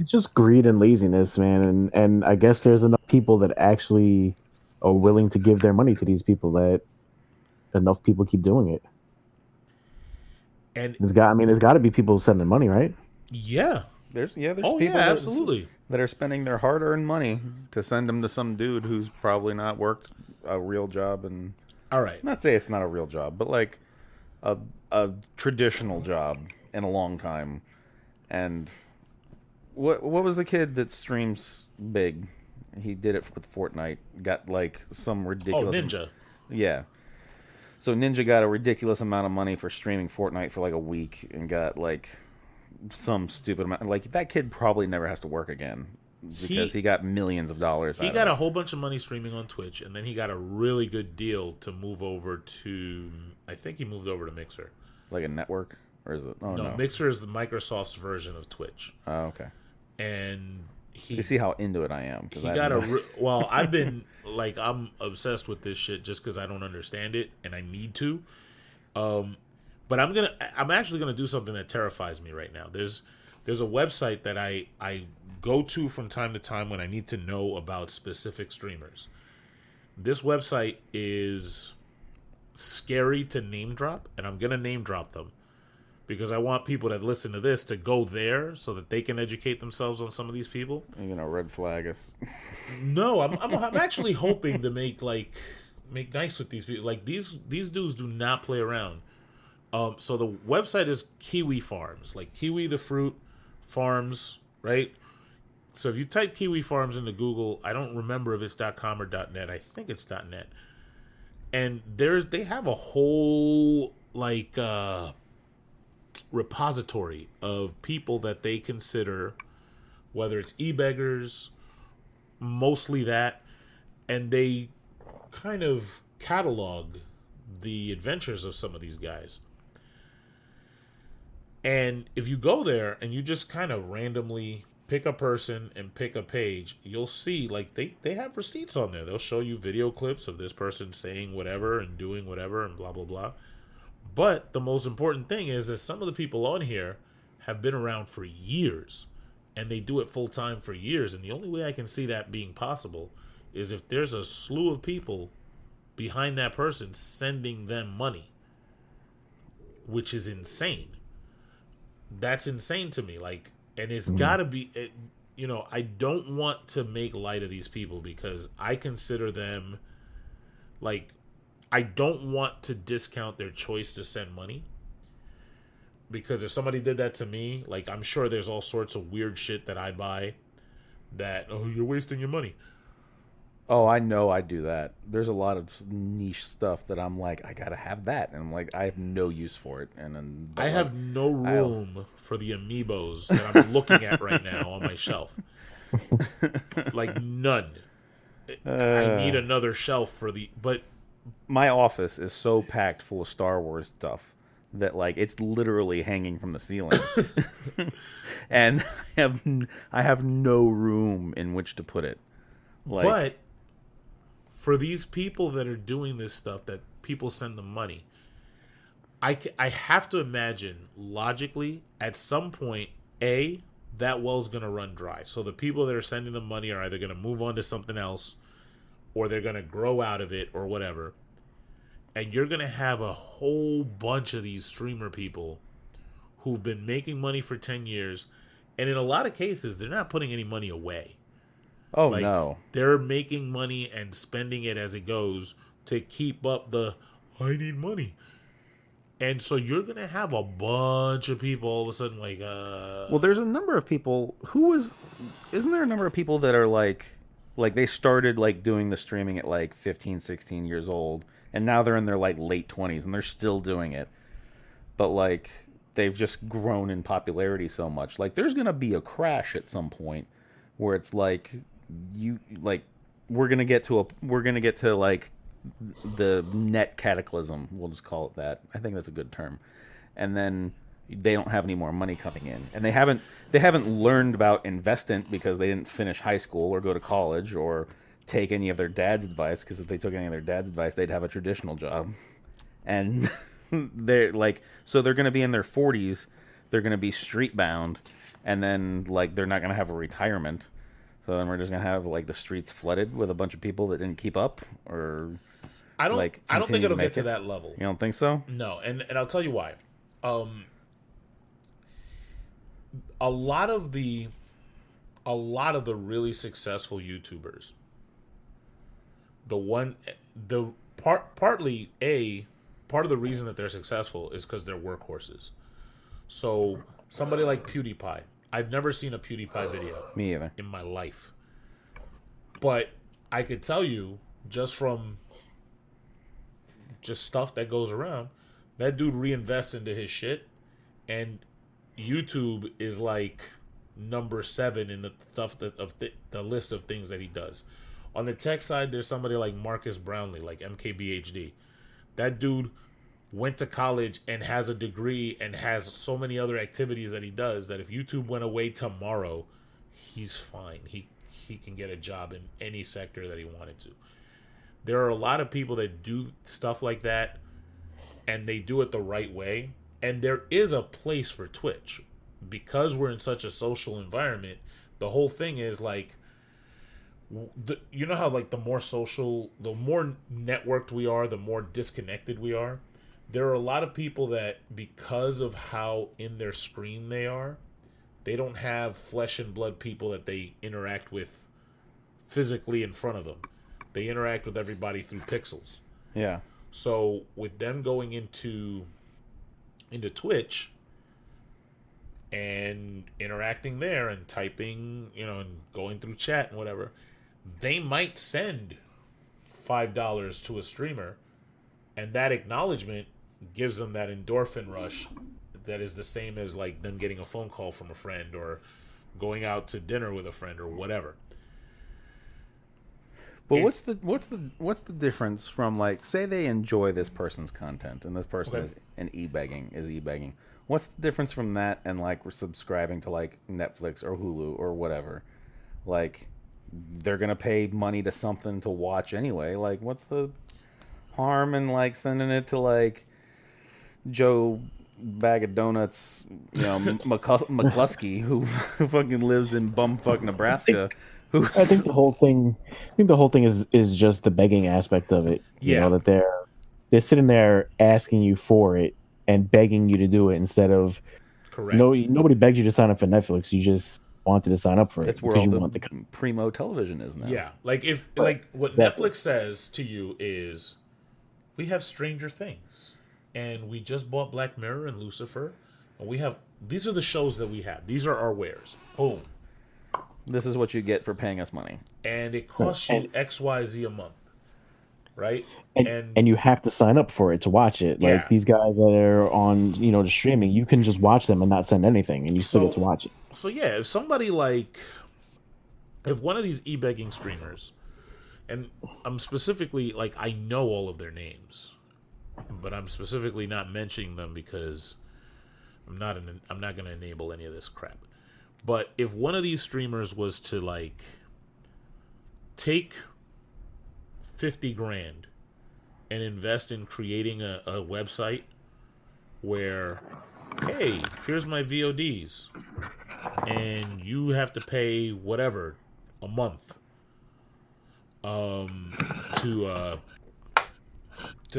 just greed and laziness, man. And I guess there's enough people that actually are willing to give their money to these people that enough people keep doing it. And there's got to be people sending money, right? Yeah. There's people absolutely that are spending their hard-earned money to send them to some dude who's probably not worked a real job. And all right, not say it's not a real job, but like a traditional job in a long time. And what was the kid that streams big? He did it with Fortnite. Got like some ridiculous. Oh, Ninja. Yeah. So Ninja got a ridiculous amount of money for streaming Fortnite for like a week, and got like some stupid amount. Like, that kid probably never has to work again because he got millions of dollars. He got a whole bunch of money streaming on Twitch, and then he got a really good deal to move over to. I think he moved over to Mixer. Like a network, or is it? Oh, no. Mixer is the Microsoft's version of Twitch. Oh, okay. And you see how into it I am. He got well, I've been like, I'm obsessed with this shit just because I don't understand it and I need to. But I'm actually gonna do something that terrifies me right now. There's a website that I go to from time to time when I need to know about specific streamers. This website is scary to name drop, and I'm gonna name drop them because I want people that listen to this to go there so that they can educate themselves on some of these people. You're gonna red flag us? No, I'm actually hoping to make nice with these people. Like, these dudes do not play around. So the website is Kiwi Farms, like Kiwi the fruit farms, right? So if you type Kiwi Farms into Google, I don't remember if it's .com or .net. I think it's .net. And they have a whole like repository of people that they consider, whether it's e-beggars, mostly that, and they kind of catalog the adventures of some of these guys. And if you go there and you just kind of randomly pick a person and pick a page, you'll see like they have receipts on there. They'll show you video clips of this person saying whatever and doing whatever and blah, blah, blah. But the most important thing is that some of the people on here have been around for years, and they do it full time for years. And the only way I can see that being possible is if there's a slew of people behind that person sending them money, which is insane. That's insane to me. Like, and it's got to be, I don't want to make light of these people because I consider them, like, I don't want to discount their choice to send money. Because if somebody did that to me, like, I'm sure there's all sorts of weird shit that I buy that, oh, you're wasting your money. Oh, I know I do that. There's a lot of niche stuff that I'm like, I gotta have that, and I'm like, I have no use for it. And then I have no room for the amiibos that I'm looking at right now on my shelf. Like, none. I need another shelf for but my office is so packed full of Star Wars stuff that like it's literally hanging from the ceiling, and I have no room in which to put it. Like, but for these people that are doing this stuff, that people send them money, I have to imagine logically at some point, that well's going to run dry. So the people that are sending them money are either going to move on to something else, or they're going to grow out of it, or whatever. And you're going to have a whole bunch of these streamer people who've been making money for 10 years. And in a lot of cases, they're not putting any money away. Oh, like, no. they're making money and spending it as it goes to keep up the I need money. And so you're gonna have a bunch of people all of a sudden like Well, there's a number of people isn't there a number of people that are like they started like doing the streaming at like 15, 16 years old, and now they're in their like late 20s and they're still doing it. But like they've just grown in popularity so much. Like there's going to be a crash at some point where it's like we're going to get to like the net cataclysm, we'll just call it that. I think that's a good term. And then they don't have any more money coming in, and they haven't learned about investment because they didn't finish high school or go to college or take any of their dad's advice, because if they took any of their dad's advice they'd have a traditional job. And they're like, so they're going to be in their 40s, they're going to be street bound, and then like they're not going to have a retirement. So then we're just going to have like the streets flooded with a bunch of people that didn't keep up, or I don't think it'll get to that level. You don't think so? No, and I'll tell you why. A lot of the really successful YouTubers, part of the reason that they're successful is because they're workhorses. So somebody like PewDiePie, I've never seen a PewDiePie video. Me either. In my life. But I could tell you, just from stuff that goes around, that dude reinvests into his shit, and YouTube is like number 7 in the stuff the list of things that he does. On the tech side, there's somebody like Marcus Brownlee, like MKBHD. That dude went to college and has a degree and has so many other activities that he does that if YouTube went away tomorrow, he's fine. He can get a job in any sector that he wanted to. There are a lot of people that do stuff like that, and they do it the right way. And there is a place for Twitch. Because we're in such a social environment, the whole thing is like, you know how like the more networked we are, the more disconnected we are. There are a lot of people that, because of how in their screen they are, they don't have flesh and blood people that they interact with physically in front of them. They interact with everybody through pixels. Yeah. So with them going into Twitch and interacting there and typing, and going through chat and whatever, they might send $5 to a streamer, and that acknowledgement gives them that endorphin rush that is the same as like them getting a phone call from a friend or going out to dinner with a friend or whatever. But what's the difference from, like, say they enjoy this person's content and this person is e-begging. What's the difference from that and like we're subscribing to like Netflix or Hulu or whatever? Like, they're gonna pay money to something to watch anyway. Like, what's the harm in like sending it to like Joe Bag of Donuts, McCluskey, who fucking lives in bumfuck Nebraska? I think the whole thing is just the begging aspect of it. You know, that they're sitting there asking you for it and begging you to do it instead of correct. Nobody begs you to sign up for Netflix. You just wanted to sign up for it. That's where all the primo television is now. Yeah, like what Netflix says to you is, we have Stranger Things, and we just bought Black Mirror and Lucifer, and these are the shows that we have. These are our wares. Boom. This is what you get for paying us money. And it costs you XYZ a month. Right? And you have to sign up for it to watch it. Like these guys that are on, the streaming, you can just watch them and not send anything, and you still get to watch it. So yeah, if somebody if one of these e-begging streamers, and I'm specifically, like, I know all of their names, but I'm specifically not mentioning them because I'm not going to enable any of this crap. But if one of these streamers was to like take 50 grand and invest in creating a website where, hey, here's my VODs, and you have to pay whatever a month to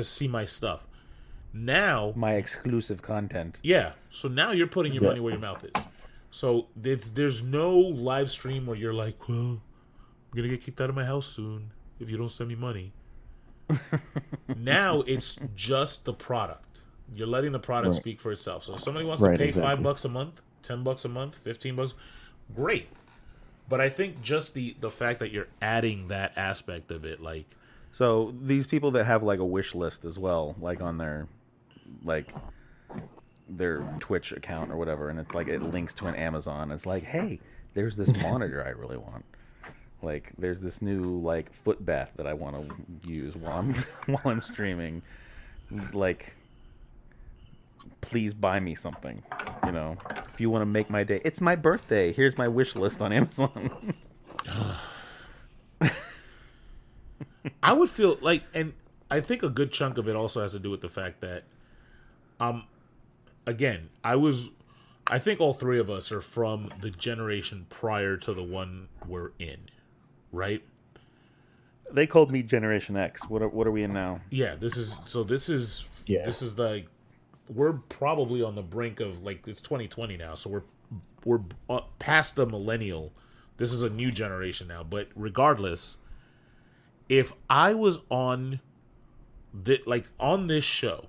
see my stuff. Now, my exclusive content. Yeah. So now you're putting your money where your mouth is. So there's no live stream where you're like, well, gonna get kicked out of my house soon if you don't send me money. Now it's just the product. You're letting the product speak for itself. So if somebody wants to pay $5 a month, $10 a month, $15, great. But I think just the fact that you're adding that aspect of it, like, so these people that have like a wish list as well, like on their Twitch account or whatever, and it's like it links to an Amazon. It's like, hey, there's this monitor I really want. Like, there's this new like foot bath that I want to use while I'm streaming. Like, please buy me something. You know, if you want to make my day, it's my birthday. Here's my wish list on Amazon. I would feel like, and I think a good chunk of it also has to do with the fact that, again, I think all three of us are from the generation prior to the one we're in, right? They called me Generation X. What are we in now? Yeah, this is like, we're probably on the brink of, like, it's 2020 now, so we're past the millennial. This is a new generation now. But regardless, if I was on this show,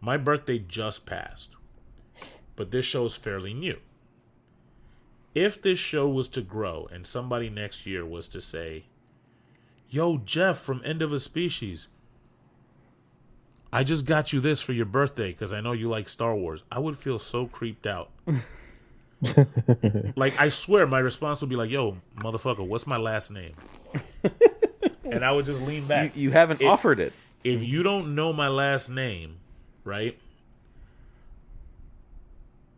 my birthday just passed, but this show's fairly new. If this show was to grow and somebody next year was to say, yo, Jeff from End of a Species, I just got you this for your birthday because I know you like Star Wars, I would feel so creeped out. Like, I swear my response would be like, yo, motherfucker, what's my last name? And I would just lean back. You haven't offered it. If you don't know my last name, right,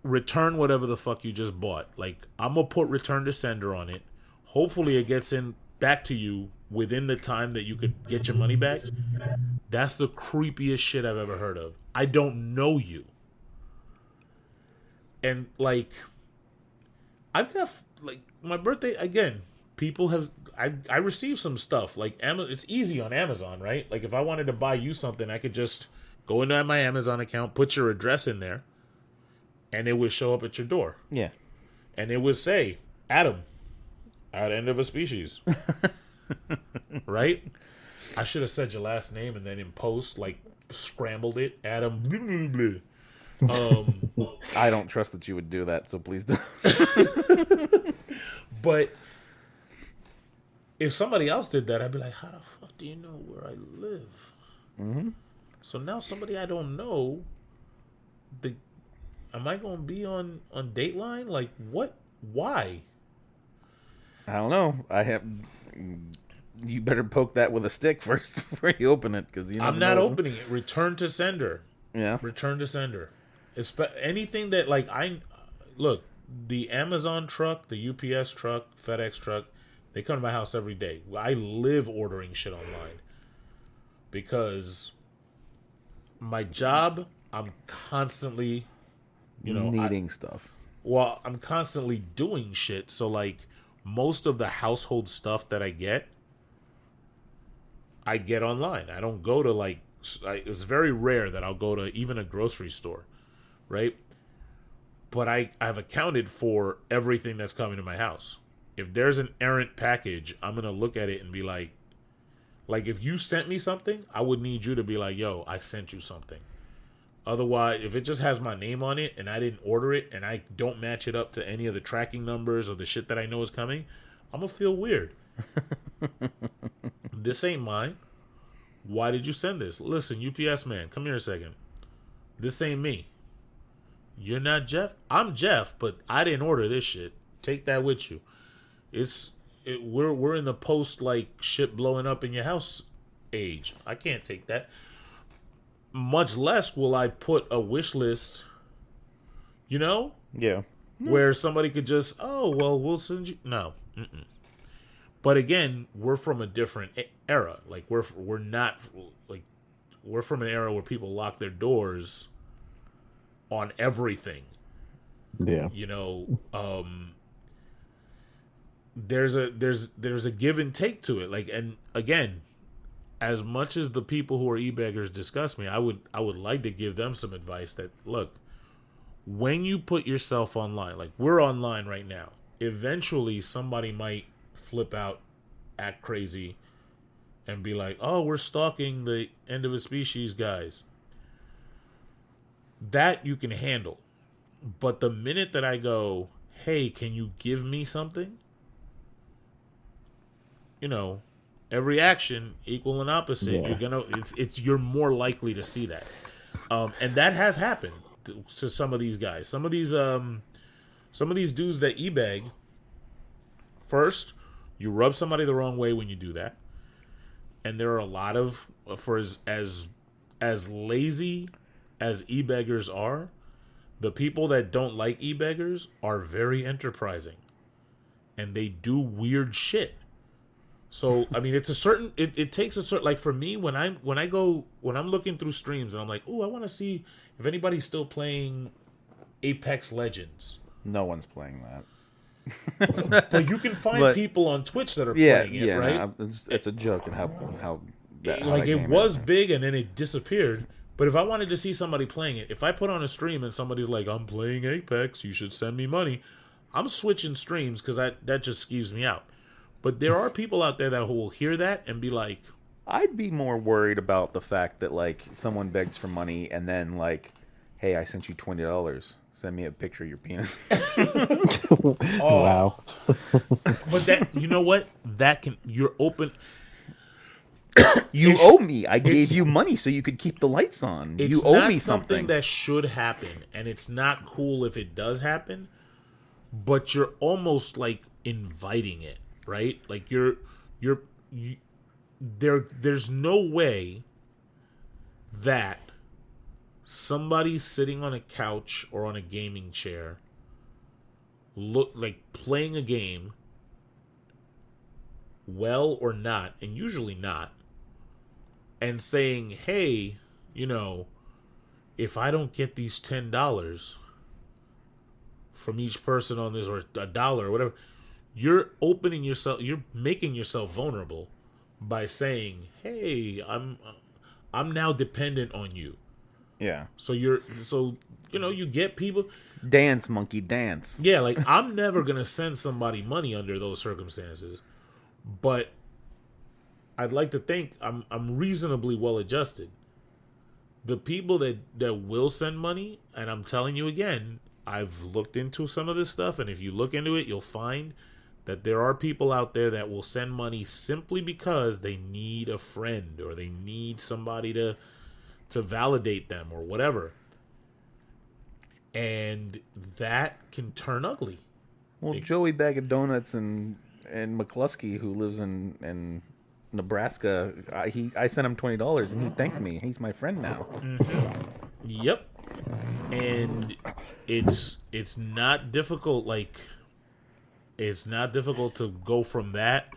return whatever the fuck you just bought. Like, I'm going to put return to sender on it. Hopefully it gets in back to you within the time that you could get your money back. That's the creepiest shit I've ever heard of. I don't know you. And, like, I've got, like, my birthday, again, people have, I received some stuff. Like, it's easy on Amazon, right? Like, if I wanted to buy you something, I could just go into my Amazon account, put your address in there, and it would show up at your door. Yeah. And it would say, Adam, at End of a Species. Right? I should have said your last name and then in post, like, scrambled it. Adam. Blah, blah, blah. I don't trust that you would do that, so please don't. But if somebody else did that, I'd be like, how the fuck do you know where I live? Mm-hmm. So now somebody I don't know, am I going to be on Dateline? Like, what? Why? I don't know. You better poke that with a stick first before you open it, because I'm not opening it. Return to sender. Yeah. Return to sender. Anything that, like, look, the Amazon truck, the UPS truck, FedEx truck, they come to my house every day. I live ordering shit online because my job, I'm constantly, needing stuff. Well, I'm constantly doing shit. So, like, most of the household stuff that I get online. I don't go to, like, it's very rare that I'll go to even a grocery store, right? But I've accounted for everything that's coming to my house. If there's an errant package, I'm going to look at it and be like, if you sent me something, I would need you to be like, yo, I sent you something. Otherwise, if it just has my name on it and I didn't order it and I don't match it up to any of the tracking numbers or the shit that I know is coming, I'm going to feel weird. This ain't mine. Why did you send this? Listen, UPS man, come here a second. This ain't me. You're not Jeff? I'm Jeff, but I didn't order this shit. Take that with you. We're in the post, like, shit blowing up in your house age. I can't take that. Much less will I put a wish list, Yeah. where somebody could just, oh, well, we'll send you. No. Mm-mm. But again, we're from a different era. Like, we're not, like, we're from an era where people lock their doors on everything. Yeah. There's a give and take to it. Like, and again, as much as the people who are e-beggars disgust me, I would like to give them some advice that, look, when you put yourself online, like we're online right now, eventually somebody might flip out, act crazy, and be like, oh, we're stalking the end of a species guys. That you can handle. But the minute that I go, hey, can you give me something? You know, every action equal and opposite. Yeah. You're more likely to see that. And that has happened to some of these guys. Some of these dudes that e-beg, first, you rub somebody the wrong way when you do that. And there are a lot of, for as lazy as e-beggars are, the people that don't like e-beggars are very enterprising. And they do weird shit. So, I mean, it's a certain, it takes a certain, like for me, when I'm looking through streams and I'm like, oh, I want to see if anybody's still playing Apex Legends. No one's playing that. But you can find people on Twitch that are playing it, right? No, it's a joke and how like it was big and then it disappeared. But if I wanted to see somebody playing it, if I put on a stream and somebody's like, I'm playing Apex, you should send me money, I'm switching streams because that just skeeves me out. But there are people out there that will hear that and be like... I'd be more worried about the fact that, like, someone begs for money and then, like, hey, I sent you $20. Send me a picture of your penis. Wow. But that, you know what? That can... You're open... You owe me. I gave you money so you could keep the lights on. You owe me something. It's not something that should happen. And it's not cool if it does happen. But you're almost, like, inviting it. Right? Like there's no way that somebody sitting on a couch or on a gaming chair like playing a game well or not, and usually not, and saying, hey, you know, if I don't get these $10 from each person on this, or $1 or whatever, you're making yourself vulnerable by saying, hey, I'm now dependent on you. Yeah. So you get people. Dance, monkey, dance. Yeah, like I'm never gonna send somebody money under those circumstances. But I'd like to think I'm reasonably well adjusted. The people that will send money, and I'm telling you again, I've looked into some of this stuff, and if you look into it, you'll find that there are people out there that will send money simply because they need a friend or they need somebody to validate them or whatever. And that can turn ugly. Well, Joey Bag of Donuts and McCluskey, who lives in Nebraska, I sent him $20 and he thanked me. He's my friend now. Mm-hmm. Yep. And it's not difficult, like... It's not difficult to go from that,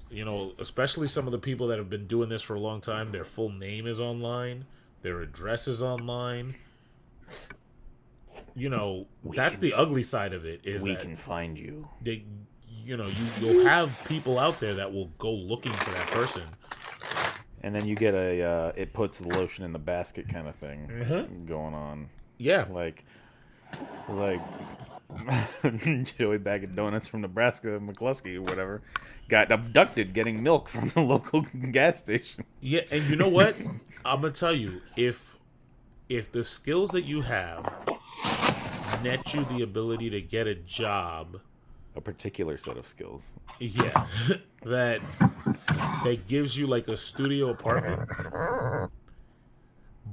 you know, especially some of the people that have been doing this for a long time. Their full name is online. Their address is online. You know, that's the ugly side of it. Is we that can find you. You'll have people out there that will go looking for that person. And then you get it puts the lotion in the basket kind of thing going on. Yeah. Like Joey Bag of Donuts from Nebraska, McCluskey or whatever, got abducted getting milk from the local gas station. Yeah, and you know what? I'm gonna tell you, if the skills that you have net you the ability to get a job, a particular set of skills, yeah, that gives you like a studio apartment,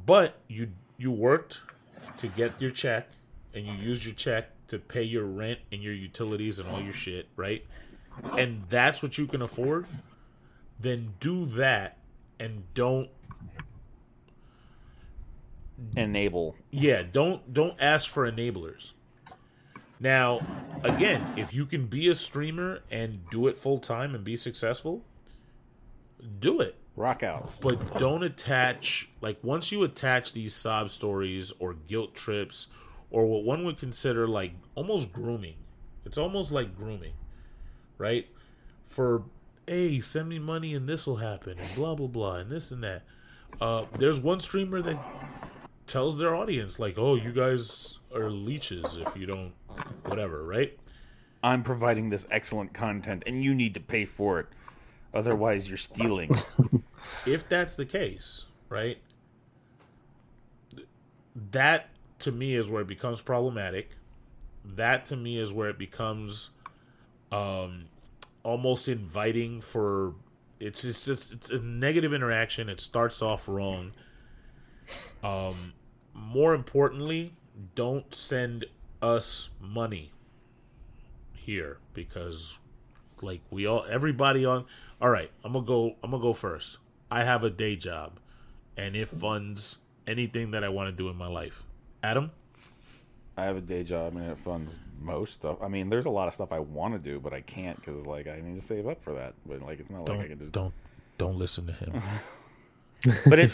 but you worked to get your check and you used your check to pay your rent and your utilities and all your shit, right? And that's what you can afford, then do that and don't enable. Yeah, don't ask for enablers. Now, again, if you can be a streamer and do it full time and be successful, do it. Rock out. But don't attach, like once you attach these sob stories or guilt trips or what one would consider like almost grooming. It's almost like grooming, right? For, hey, send me money and this will happen and blah, blah, blah and this and that. There's one streamer that tells their audience like, oh, you guys are leeches if you don't, whatever, right? I'm providing this excellent content, and you need to pay for it. Otherwise, you're stealing. If that's the case, right? That to me is where it becomes problematic. That to me is where it becomes almost inviting for it's a negative interaction. It starts off wrong. More importantly, don't send us money here, because like everybody on. All right, I'm gonna go first. I have a day job, and it funds anything that I want to do in my life. Adam? I have a day job, and it funds most stuff. I mean, there's a lot of stuff I want to do, but I can't because like I need to save up for that. But like it's not like I can just don't listen to him. But it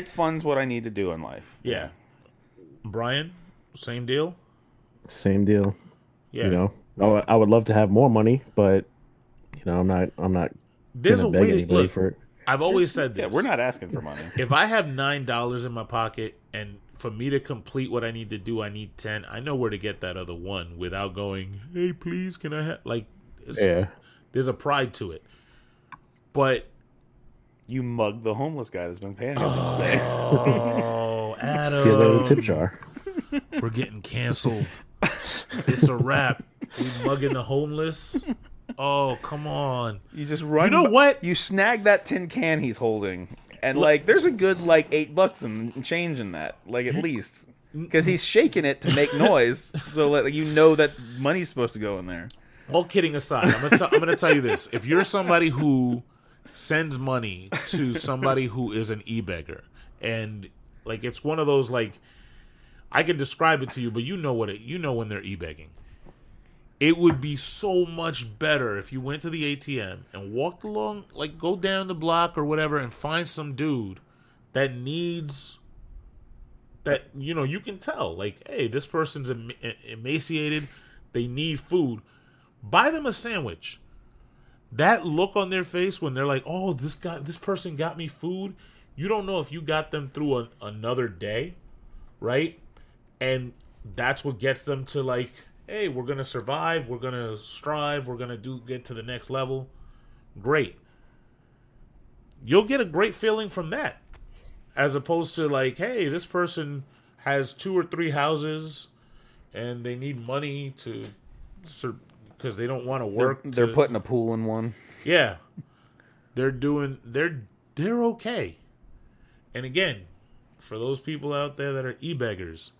funds what I need to do in life. Yeah. Brian, same deal. Same deal. Yeah. You know, I would love to have more money, but you know, I'm not. There's a way to look. For it. I've always said this. Yeah, we're not asking for money. If I have $9 in my pocket, and for me to complete what I need to do, I need 10. I know where to get that other one without going, hey, please, can I have... Like, there's a pride to it. But... You mugged the homeless guy that's been panhandling today. Oh, Adam. Steal a little tip jar. We're getting canceled. It's a wrap. We mugging the homeless. Oh, come on. You just run. You know what? You snag that tin can he's holding. And, like, there's a good, like, $8 and change in that. Like, at least. Because he's shaking it to make noise. So, like, you know that money's supposed to go in there. All kidding aside, I'm gonna tell you this. If you're somebody who sends money to somebody who is an e-beggar, and, like, it's one of those, like, I can describe it to you, but you know when they're e-begging. It would be so much better if you went to the ATM and walked along, like go down the block or whatever, and find some dude that needs that, you know, you can tell, like, hey, this person's emaciated, they need food. Buy them a sandwich. That look on their face when they're like, oh, this person got me food. You don't know if you got them through another day, right? And that's what gets them to like, hey, we're going to survive, we're going to strive, we're going to get to the next level. Great. You'll get a great feeling from that. As opposed to like, hey, this person has 2 or 3 houses and they need money to, because they don't want to work. They're putting a pool in one. Yeah. They're okay. And again, for those people out there that are e-beggars,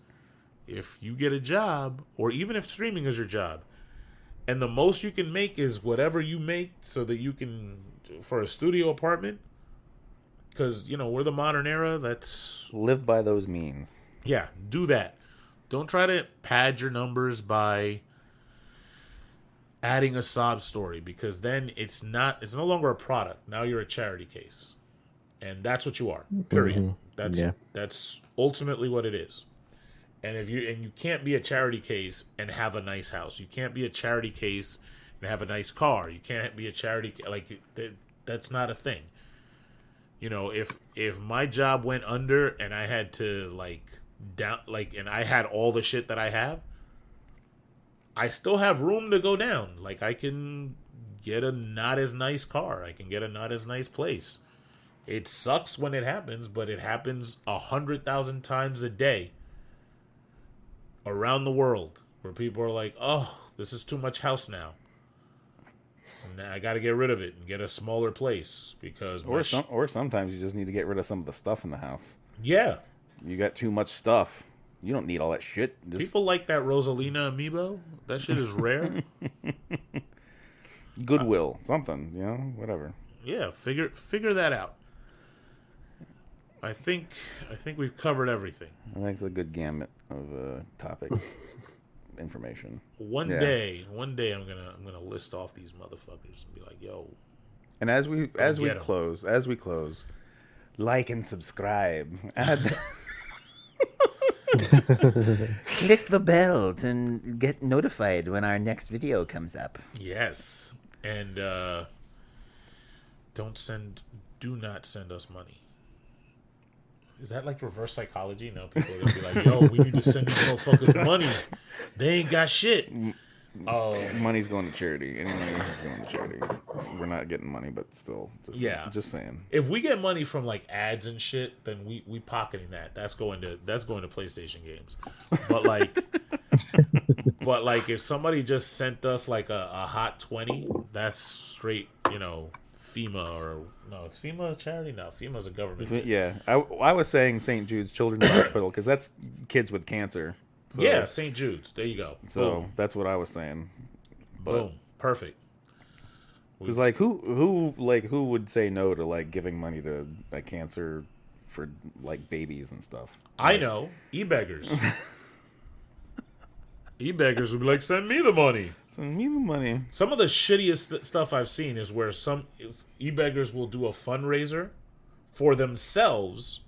if you get a job, or even if streaming is your job, and the most you can make is whatever you make so that you can, for a studio apartment, because, you know, we're the modern era, that's... Live by those means. Yeah, do that. Don't try to pad your numbers by adding a sob story, because then it's no longer a product. Now you're a charity case. And that's what you are, period. Mm-hmm. That's ultimately what it is. And you can't be a charity case and have a nice house. You can't be a charity case and have a nice car. You can't be a charity that's not a thing. You know, if my job went under and I had to and I had all the shit that I have, I still have room to go down. Like, I can get a not as nice car. I can get a not as nice place. It sucks when it happens, but it happens 100,000 times a day around the world, where people are like, oh, this is too much house now. And I got to get rid of it and get a smaller place because... Or sometimes you just need to get rid of some of the stuff in the house. Yeah. You got too much stuff. You don't need all that shit. People like that Rosalina amiibo. That shit is rare. Goodwill. Something, you know, whatever. Yeah, figure that out. I think we've covered everything. I think it's a good gamut of topic information. One day I'm gonna list off these motherfuckers and be like, yo. And as we close, like and subscribe. Click the bell to get notified when our next video comes up. Yes, and do not send us money. Is that like reverse psychology? No, people are gonna be like, yo, we need to send these motherfuckers money. They ain't got shit. money's going to charity. Any money is going to charity. We're not getting money, but still, just saying. If we get money from like ads and shit, then we pocketing that. That's going to PlayStation games. But like, if somebody just sent us like a hot 20, that's straight, FEMA or no, is FEMA a charity? No, FEMA's a government. Yeah, I was saying St. Jude's Children's Hospital because that's kids with cancer. So, yeah, St. Jude's. There you go. So that's what I was saying. Boom, perfect. Because like who would say no to like giving money to like cancer for like babies and stuff? I know e-beggars. E-beggars would be like, send me the money. Send me the money. Some of the shittiest stuff I've seen is where some e-beggars will do a fundraiser for themselves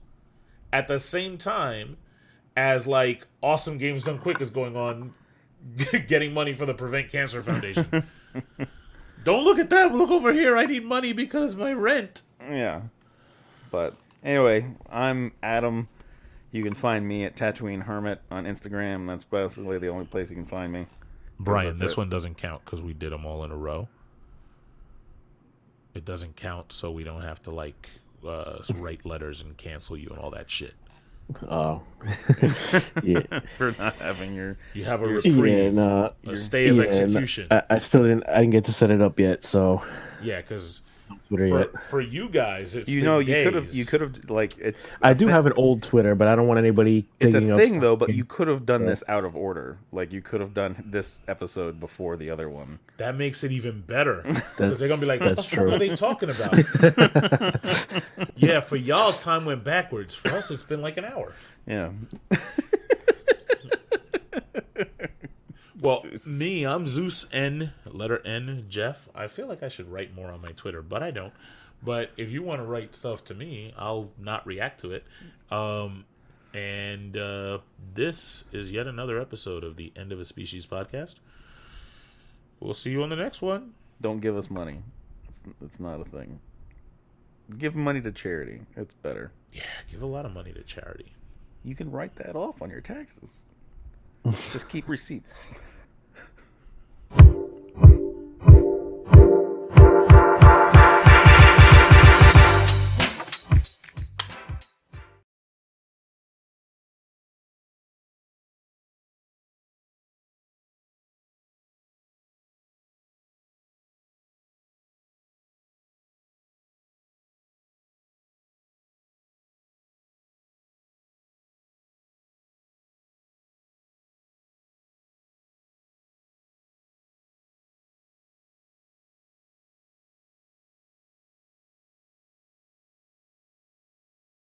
at the same time as like Awesome Games Done Quick is going on getting money for the Prevent Cancer Foundation. Don't look at that. Look over here. I need money because my rent. Yeah. But anyway, I'm Adam. You can find me at Tatooine Hermit on Instagram. That's basically the only place you can find me. Brian, this one doesn't count because we did them all in a row. It doesn't count, so we don't have to like write letters and cancel you and all that shit. Oh, yeah. For not having you have a reprieve, a stay of execution. I didn't get to set it up yet, so yeah, because for you guys, it's you could have like it's. I do have an old Twitter, but I don't want anybody. It's a thing though, but you could have done this out of order. Like you could have done this episode before the other one. That makes it even better because they're gonna be like, "What the fuck are they talking about?" Yeah, for y'all, time went backwards. For us, it's been like an hour. Yeah. Well, I'm Zeus N, letter N, Jeff. I feel like I should write more on my Twitter, but I don't. But if you want to write stuff to me, I'll not react to it. And this is yet another episode of the End of a Species podcast. We'll see you on the next one. Don't give us money. It's not a thing. Give money to charity. It's better. Yeah, give a lot of money to charity. You can write that off on your taxes. Just keep receipts.